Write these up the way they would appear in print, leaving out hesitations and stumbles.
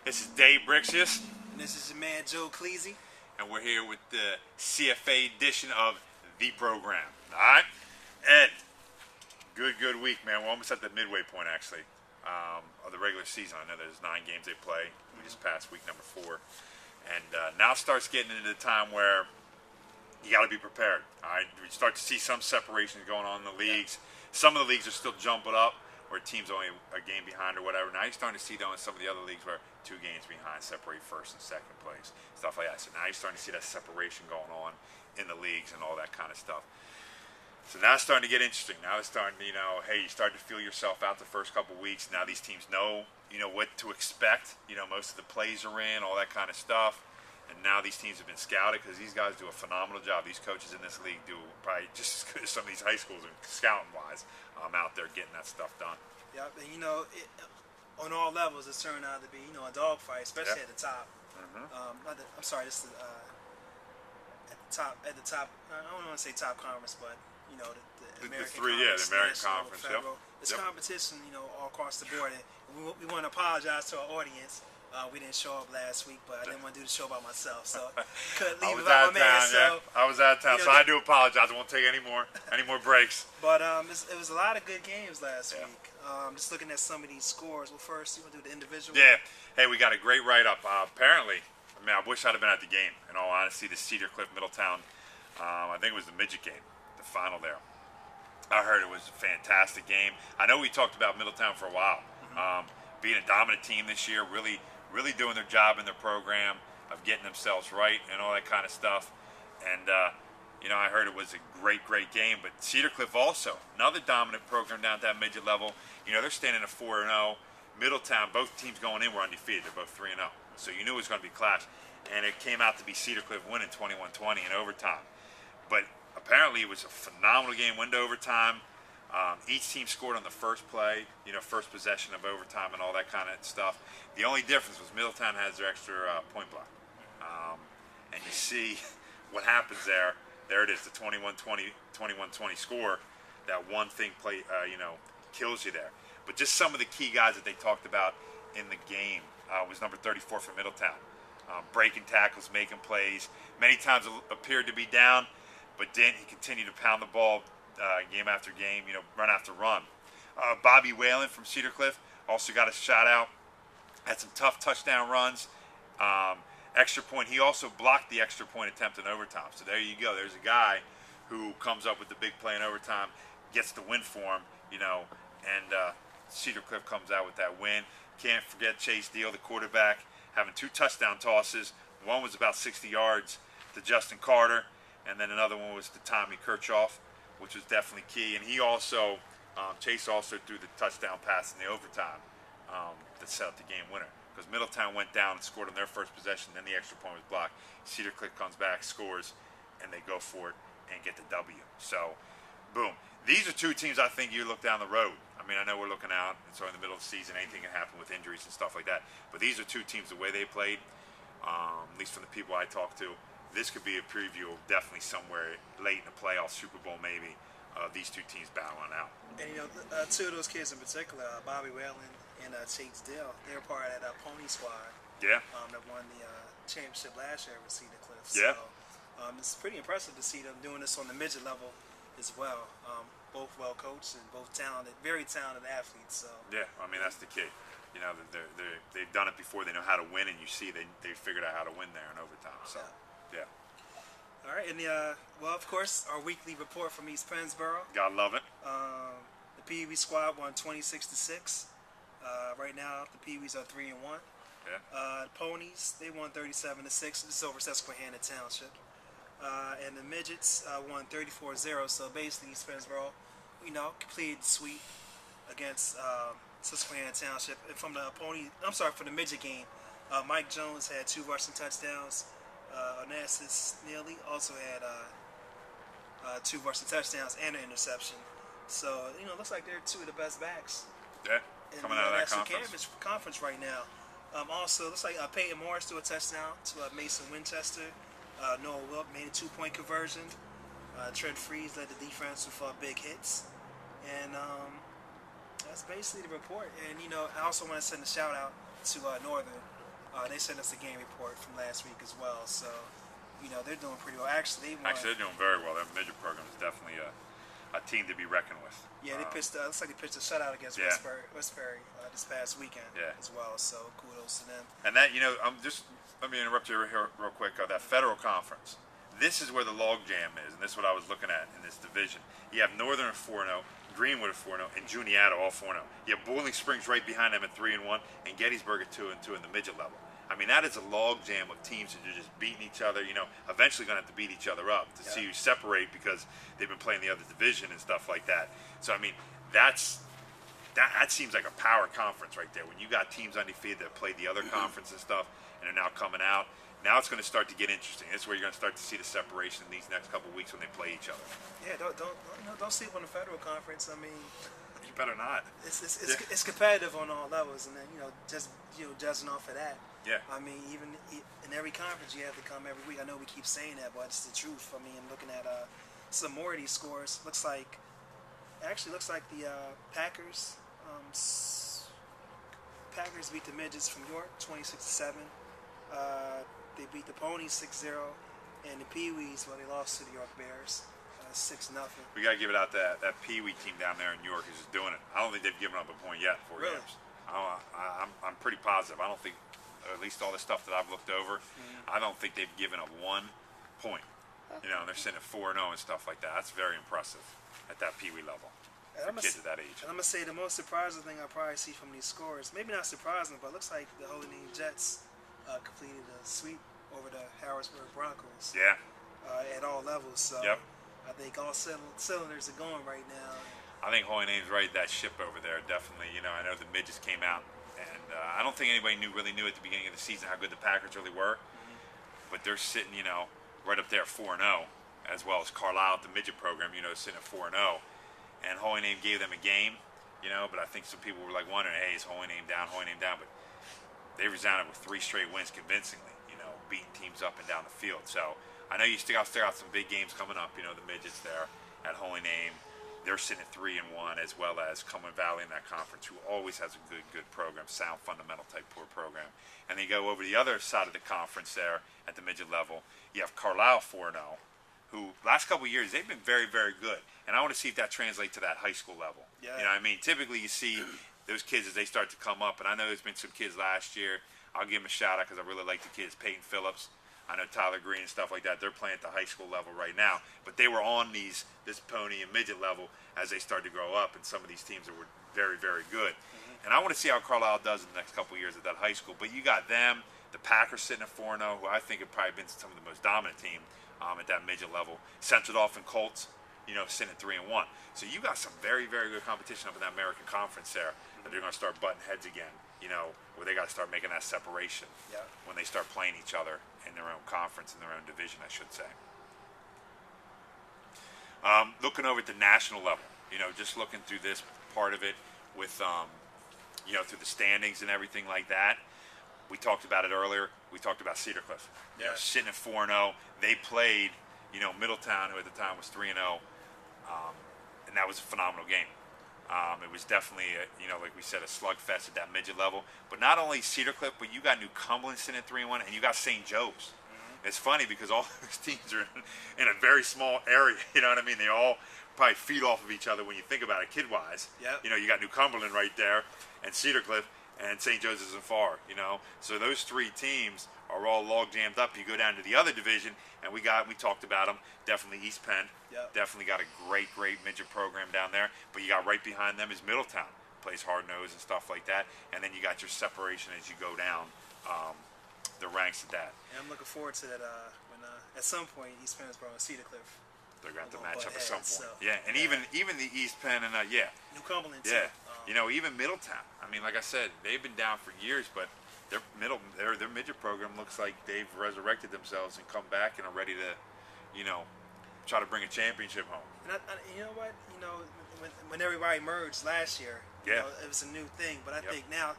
This is Dave Brixius. And this is your man Joe Cleasy. And we're here with the CFA edition of the program. Alright? Ed, good week, man. We're almost at the midway point, actually, of the regular season. I know there's 9 games they play. We just passed week number 4. And now starts getting into the time where you got to be prepared. All right? We start to see some separations going on in the leagues. Some of the leagues are still jumping up, where teams only a game behind or whatever. Now you're starting to see, though, in some of the other leagues where 2 games behind separate first and second place, stuff like that. So now you're starting to see that separation going on in the leagues and all that kind of stuff. So now it's starting to get interesting. Now it's starting to, hey, you start to feel yourself out the first couple of weeks. Now these teams know, what to expect. Most of the plays are in, all that kind of stuff. And now these teams have been scouted because these guys do a phenomenal job. These coaches in this league do probably just as good as some of these high schools and scouting-wise out there getting that stuff done. Yeah, and on all levels, it's turned out to be a dogfight, especially at the top. I'm sorry, this is at the top. I don't want to say top conference, but the American Conference, the American Conference. Yep. It's competition, all across the board. And we want to apologize to our audience. We didn't show up last week, but I didn't want to do the show by myself, so couldn't leave without my man. So I was out of town, so I do apologize. I won't take any more breaks. But it was a lot of good games last week. Just looking at some of these scores. Well, first, you want to do the individual? Yeah. Hey, we got a great write-up. Apparently, I wish I'd have been at the game. In all honesty, the Cedar Cliff Middletown. I think it was the midget game, the final there. I heard it was a fantastic game. I know we talked about Middletown for a while, being a dominant team this year, really doing their job in their program of getting themselves right and all that kind of stuff. And, I heard it was a great game. But Cedar Cliff also, another dominant program down at that midget level. They're standing at 4-0. Middletown, both teams going in were undefeated. They're both 3-0. So you knew it was going to be a clash. And it came out to be Cedar Cliff winning 21-20 in overtime. But apparently it was a phenomenal game, went to overtime. Each team scored on the first play, first possession of overtime and all that kind of stuff. The only difference was Middletown has their extra point block. And you see what happens there. There it is, the 21-20 score. That one thing kills you there. But just some of the key guys that they talked about in the game was number 34 for Middletown. Breaking tackles, making plays. Many times appeared to be down, but didn't. He continued to pound the ball game after game, run after run. Bobby Whalen from Cedar Cliff also got a shout out. Had some tough touchdown runs. Extra point. He also blocked the extra point attempt in overtime. So there you go. There's a guy who comes up with the big play in overtime, gets the win for him, and Cedar Cliff comes out with that win. Can't forget Chase Deal, the quarterback, having 2 touchdown tosses. One was about 60 yards to Justin Carter, and then another one was to Tommy Kirchhoff, which was definitely key. And he also, Chase also threw the touchdown pass in the overtime that set up the game winner. Because Middletown went down and scored on their first possession, then the extra point was blocked. Cedar Cliff comes back, scores, and they go for it and get the W. So, boom. These are 2 teams I think you look down the road. I know we're looking out, and so in the middle of the season, anything can happen with injuries and stuff like that. But these are 2 teams, the way they played, at least from the people I talked to, this could be a preview of definitely somewhere late in the playoffs, Super Bowl maybe, these 2 teams battling out. And 2 of those kids in particular, Bobby Whalen and Chase Dill, they're part of that pony squad. Yeah. That won the championship last year with Cedar Cliff. Yeah. So it's pretty impressive to see them doing this on the midget level as well. Both well coached and both talented, very talented athletes. So. Yeah, that's the key. They've done it before. They know how to win, and you see they figured out how to win there in overtime. So, yeah. All right, and of course, our weekly report from East Pennsboro. Gotta love it. The Pee Wee squad won 26-6. Right now, the Pee Wees are 3-1. Yeah. The Ponies, they won 37-6. This is over Susquehanna Township. And the Midgets won 34-0. So basically, East Pennsboro, completed the sweep against Susquehanna Township. And from for the midget game, Mike Jones had 2 rushing touchdowns. Onassis Neely also had 2 rushing touchdowns and an interception. So, looks like they're 2 of the best backs. Yeah, coming out of that conference right now. Also, looks like Peyton Morris threw a touchdown to Mason Winchester. Noah Wilk made a 2-point conversion. Trent Freeze led the defense with big hits. And that's basically the report. And, I also want to send a shout out to Northern. They sent us a game report from last week as well. So, they're doing pretty well. Actually, They're doing very well. Their midget program is definitely a team to be reckoned with. Yeah, they pitched. Looks like they pitched a shutout against Westbury this past weekend as well. So kudos to them. And that let me interrupt you here real quick. That Federal Conference. This is where the logjam is, and this is what I was looking at in this division. You have Northern at 4-0, Greenwood at 4-0, and Juniata all 4-0. You have Boiling Springs right behind them at 3-1, and Gettysburg at 2-2 in the midget level. I mean, that is a logjam of teams that are just beating each other. Eventually going to have to beat each other up to see who separate because they've been playing the other division and stuff like that. So I mean, that seems like a power conference right there. When you got teams undefeated that played the other conference and stuff, and are now coming out. Now it's going to start to get interesting. This is where you're going to start to see the separation in these next couple of weeks when they play each other. Yeah, don't sleep on the Federal Conference. I mean, you better not. It's competitive on all levels, and then just judging off of that. Yeah. I mean, even in every conference, you have to come every week. I know we keep saying that, but it's the truth. I mean, looking at some more of these scores, looks like the Packers. Packers beat the midgets from York 26-7. They beat the Ponies 6-0, and the Pee-wees, they lost to the York Bears 6-0. We got to give it out that Pee-wee team down there in New York is just doing it. I don't think they've given up a point yet. 4 games. I'm pretty positive. I don't think, at least all the stuff that I've looked over, I don't think they've given up 1 point. They're sitting at 4-0 and stuff like that. That's very impressive at that Pee-wee level. For kids at that age. And I'm going to say the most surprising thing I probably see from these scores, maybe not surprising, but it looks like the Holy Name Jets completed a sweep over the Harrisburg Broncos. Yeah. At all levels. So I think all cylinders are going right now. I think Holy Name's right. That ship over there, definitely. I know the midgets came out, and I don't think anybody really knew at the beginning of the season how good the Packers really were. But they're sitting, right up there at 4-0, as well as Carlisle at the midget program, sitting at 4-0. And Holy Name gave them a game, but I think some people were wondering, hey, is Holy Name down? But they resounded with 3 straight wins convincingly, beating teams up and down the field. So I know you still got some big games coming up, the midgets there at Holy Name. They're sitting at 3-1, as well as Cumberland Valley in that conference, who always has a good program, sound fundamental type program. And then you go over the other side of the conference there at the midget level. You have Carlisle 4-0, who last couple of years they've been very, very good. And I want to see if that translates to that high school level. Yeah. Typically you see those kids as they start to come up, and I know there's been some kids last year. I'll give them a shout out because I really like the kids. Peyton Phillips, I know Tyler Green and stuff like that. They're playing at the high school level right now, but they were on this pony and midget level as they started to grow up, and some of these teams that were very, very good. And I want to see how Carlisle does in the next couple of years at that high school. But you got them, the Packers sitting at 4-0, who I think have probably been some of the most dominant team at that midget level. Central Dauphin Colts, sitting at 3-1. So you got some very, very good competition up in that American Conference there that they're going to start butting heads again. Where they got to start making that separation when they start playing each other in their own conference, in their own division, I should say. Looking over at the national level, just looking through this part of it with, through the standings and everything like that. We talked about it earlier. We talked about Cedar Cliff. Sitting at 4-0. They played, Middletown, who at the time was 3-0, and that was a phenomenal game. It was definitely, like we said, a slugfest at that midget level. But not only Cedar Cliff, but you got New Cumberland sitting at 3-1, and you got St. Joe's. It's funny because all those teams are in a very small area. You know what I mean? They all probably feed off of each other when you think about it, kid-wise. Yep. You got New Cumberland right there, and Cedar Cliff, and St. Joe's isn't far. So those 3 teams are all log jammed up. You go down to the other division, and we talked about them. Definitely East Penn. Yep. Definitely got a great midget program down there. But you got right behind them is Middletown, plays hard nose and stuff like that. And then you got your separation as you go down the ranks of that. And I'm looking forward to that when at some point East Penn is and Cedar Cliff. They're going to have to match up at some point. So, and even the East Penn and New Cumberland too. Even Middletown. I mean, like I said, they've been down for years, but their midget program looks like they've resurrected themselves and come back and are ready to, try to bring a championship home. And you know what? When everybody merged last year, it was a new thing. But I think now,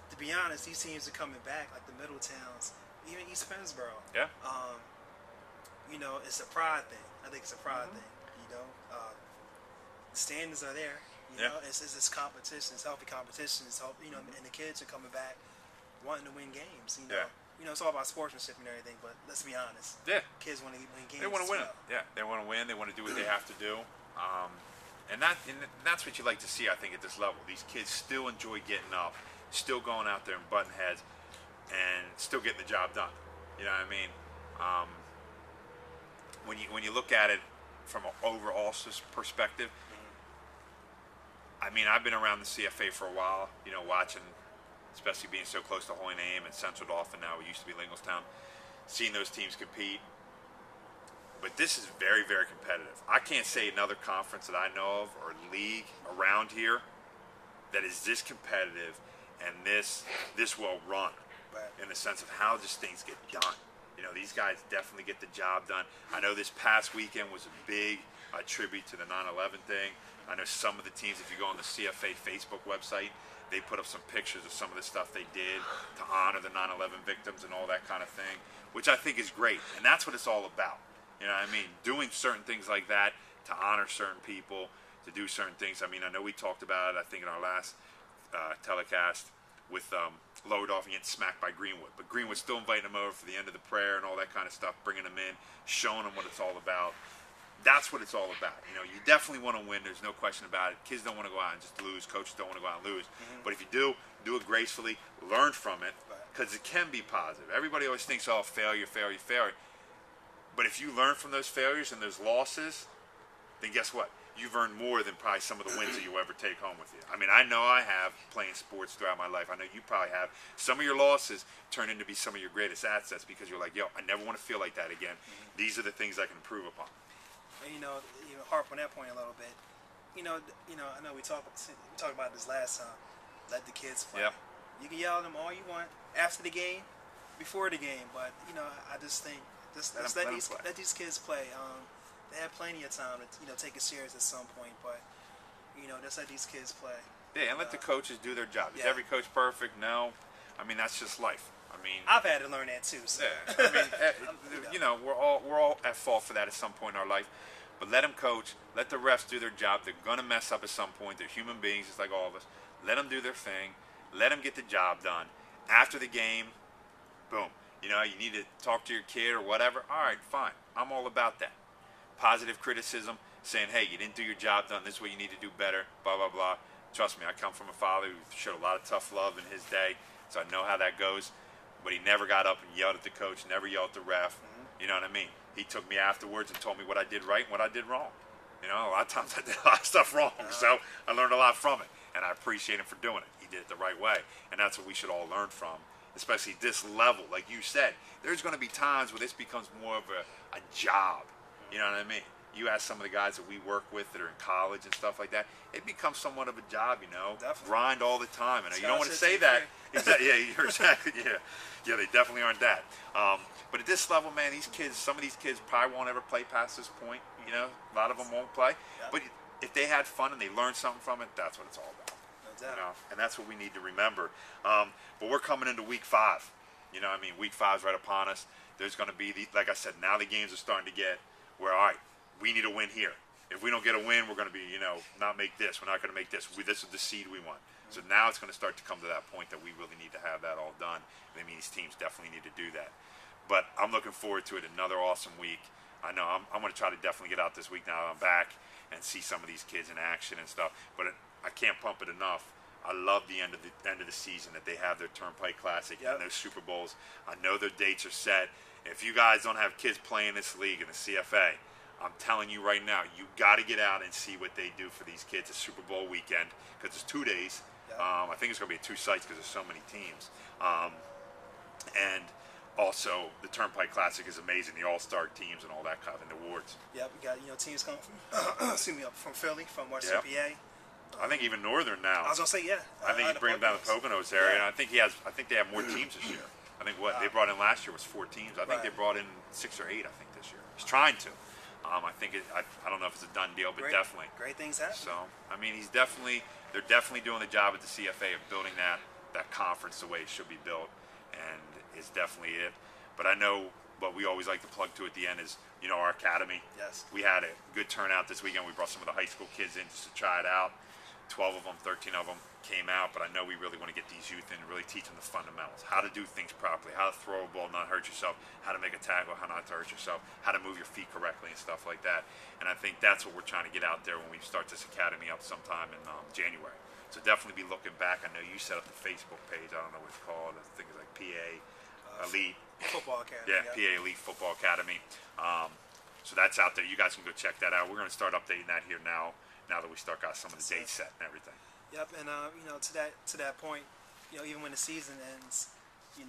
to be honest, these teams are coming back, like the Middletowns, even East Pennsboro. Yeah. It's a pride thing. I think it's a pride thing. The standards are there. It's competition. It's healthy competition. It's and the kids are coming back. wanting to win games. Yeah. It's all about sportsmanship and everything. But let's be honest. Yeah. Kids want to win games. They want to win. Well. Yeah, they want to win. They want to do what they have to do. And that's what you like to see, I think, at this level. These kids still enjoy getting up, still going out there and butting heads, and still getting the job done. You know what I mean? When you look at it from an overall perspective, I mean, I've been around the CFA for a while, watching, especially being so close to Holy Name and Central Dauphin now, it used to be Linglestown, seeing those teams compete. But this is very, very competitive. I can't say another conference that I know of or league around here that is this competitive and this well run, in the sense of how just things get done. These guys definitely get the job done. I know this past weekend was a big tribute to the 9/11 thing. I know some of the teams, if you go on the CFA Facebook website, they put up some pictures of some of the stuff they did to honor the 9/11 victims and all that kind of thing, which I think is great. And that's what it's all about. You know what I mean? Doing certain things like that to honor certain people, to do certain things. I mean, I know we talked about it, I think, in our last telecast with Lower Dauphin getting smacked by Greenwood. But Greenwood still inviting them over for the end of the prayer and all that kind of stuff, bringing them in, showing them what it's all about. That's what it's all about. You definitely want to win. There's no question about it. Kids don't want to go out and just lose. Coaches don't want to go out and lose. But if you do it gracefully, learn from it, because it can be positive. Everybody always thinks, oh, failure, failure, failure. But if you learn from those failures and those losses, then guess what? You've earned more than probably some of the wins that you ever take home with you. I mean, I know I have playing sports throughout my life. I know you probably have. Some of your losses turn into be some of your greatest assets because you're like, yo, I never want to feel like that again. These are the things I can improve upon. And, harp on that point a little bit. I know we talked about this last time. Let the kids play. Yeah. You can yell at them all you want after the game, before the game, but I just think let these kids play. They have plenty of time to take it serious at some point, but just let these kids play. Yeah, and let the coaches do their job. Is every coach perfect? No. I mean, that's just life. I mean, I've had to learn that too. So. Yeah. I mean, we're all at fault for that at some point in our life. But let them coach. Let the refs do their job. They're gonna mess up at some point. They're human beings, just like all of us. Let them do their thing. Let them get the job done. After the game, boom. You need to talk to your kid or whatever. All right, fine. I'm all about that. Positive criticism, saying, hey, you didn't do your job done. This is what you need to do better, blah, blah, blah. Trust me, I come from a father who showed a lot of tough love in his day, so I know how that goes. But he never got up and yelled at the coach, never yelled at the ref. You know what I mean? He took me afterwards and told me what I did right and what I did wrong. A lot of times I did a lot of stuff wrong, so I learned a lot from it. And I appreciate him for doing it. He did it the right way. And that's what we should all learn from, especially this level. Like you said, there's going to be times where this becomes more of a job. You know what I mean? You ask some of the guys that we work with that are in college and stuff like that, it becomes somewhat of a job, Definitely. Grind all the time. And you don't want to say that. Exactly. Yeah, you're exactly. Yeah, they definitely aren't that. But at this level, man, some of these kids probably won't ever play past this point. A lot of them won't play. Yeah. But if they had fun and they learned something from it, that's what it's all about. No doubt. And that's what we need to remember. But we're coming into week 5. Week 5 is right upon us. There's going to be, like I said, now the games are starting to get where, all right, we need a win here. If we don't get a win, we're going to be, not make this. We're not going to make this. This is the seed we want. So now it's going to start to come to that point that we really need to have that all done. These teams definitely need to do that. But I'm looking forward to it. Another awesome week. I know I'm going to try to definitely get out this week now that I'm back and see some of these kids in action and stuff. But I can't pump it enough. I love the end of the season that they have their Turnpike Classic and those Super Bowls. I know their dates are set. If you guys don't have kids playing this league in the CFA, I'm telling you right now, you got to get out and see what they do for these kids. It's Super Bowl weekend because it's 2 days. I think it's going to be at 2 sites because there's so many teams. And also, the Turnpike Classic is amazing. The all-star teams and all that kind of awards. Yeah, we got teams coming from from Philly, from Western PA. I think even Northern now. I was gonna say I think you bring them down the Poconos area, and I think they have more teams this year. I think what they brought in last year was 4 teams. I think they brought in 6 or 8. I think this year. He's trying to. I think I don't know if it's a done deal, but definitely. Great things happen. So they're definitely doing the job at the CFA of building that conference the way it should be built, and it's definitely it. But I know what we always like to plug to at the end is our academy. Yes. We had a good turnout this weekend. We brought some of the high school kids in just to try it out. 12 of them, 13 of them, came out, but I know we really want to get these youth in and really teach them the fundamentals, how to do things properly, how to throw a ball, not hurt yourself, how to make a tackle, how not to hurt yourself, how to move your feet correctly and stuff like that. And I think that's what we're trying to get out there when we start this academy up sometime in January. So definitely be looking back. I know you set up the Facebook page. I don't know what it's called. I think it's like PA Elite Football Academy. Yeah, PA Elite Football Academy. So that's out there. You guys can go check that out. We're going to start updating that here now that we got some of the dates set and everything. Yep, and to that point, even when the season ends, you,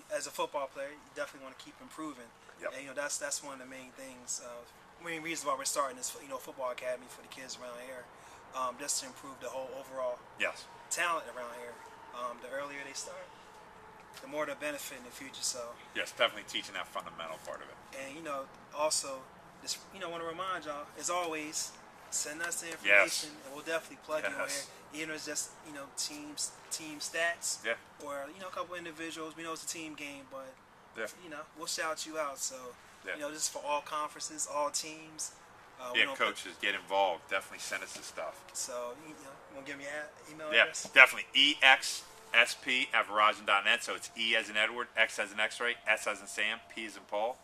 as a football player, you definitely want to keep improving. Yep. And that's one of the main things. Main reasons why we're starting this football academy for the kids around here, just to improve the whole overall talent around here. The earlier they start, the more they'll benefit in the future. So yes, definitely teaching that fundamental part of it. And also, just want to remind y'all, as always, send us the information, and we'll definitely plug you in here. Even if it's just team stats, or a couple individuals. We know it's a team game, but we'll shout you out. So just for all conferences, all teams. Coaches, get involved. Definitely send us the stuff. So want to give me an email address? Yeah, definitely. exsp@verizon.net. So it's E as in Edward, X as in X-ray, S as in Sam, P as in Paul.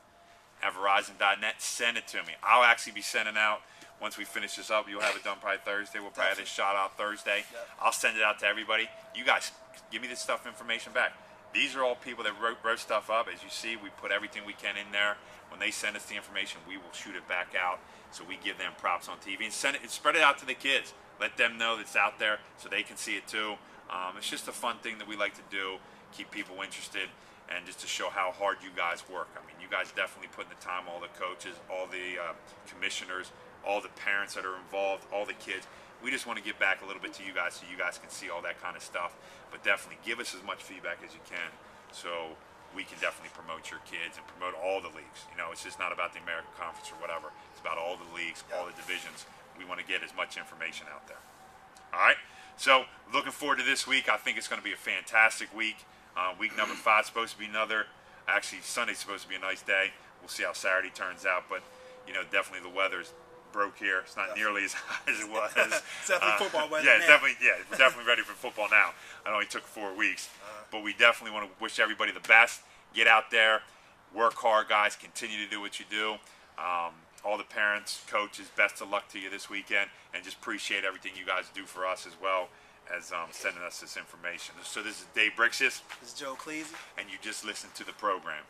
At verizon.net. Send it to me. I'll actually be sending out. Once we finish this up, you'll have it done probably Thursday. We'll probably have this shot out Thursday. Yep. I'll send it out to everybody. You guys, give me this information back. These are all people that wrote stuff up. As you see, we put everything we can in there. When they send us the information, we will shoot it back out. So we give them props on TV and send it and spread it out to the kids. Let them know that it's out there so they can see it too. It's just a fun thing that we like to do, keep people interested, and just to show how hard you guys work. I mean, you guys definitely put in the time, all the coaches, all the commissioners, all the parents that are involved, all the kids. We just want to give back a little bit to you guys so you guys can see all that kind of stuff. But definitely give us as much feedback as you can so we can definitely promote your kids and promote all the leagues. It's just not about the American Conference or whatever. It's about all the leagues, all the divisions. We want to get as much information out there. All right? So looking forward to this week. I think it's going to be a fantastic week. Week number 5 is supposed to be actually Sunday's supposed to be a nice day. We'll see how Saturday turns out, but definitely the weather's broke here. It's not nearly as hot as it was. It's definitely football weather yeah, now. We're definitely ready for football now. It only took 4 weeks, but we definitely want to wish everybody the best. Get out there, work hard, guys. Continue to do what you do. All the parents, coaches, best of luck to you this weekend, and just appreciate everything you guys do for us as well as sending us this information. So this is Dave Brixius. This is Joe Cleese. And you just listened to the program.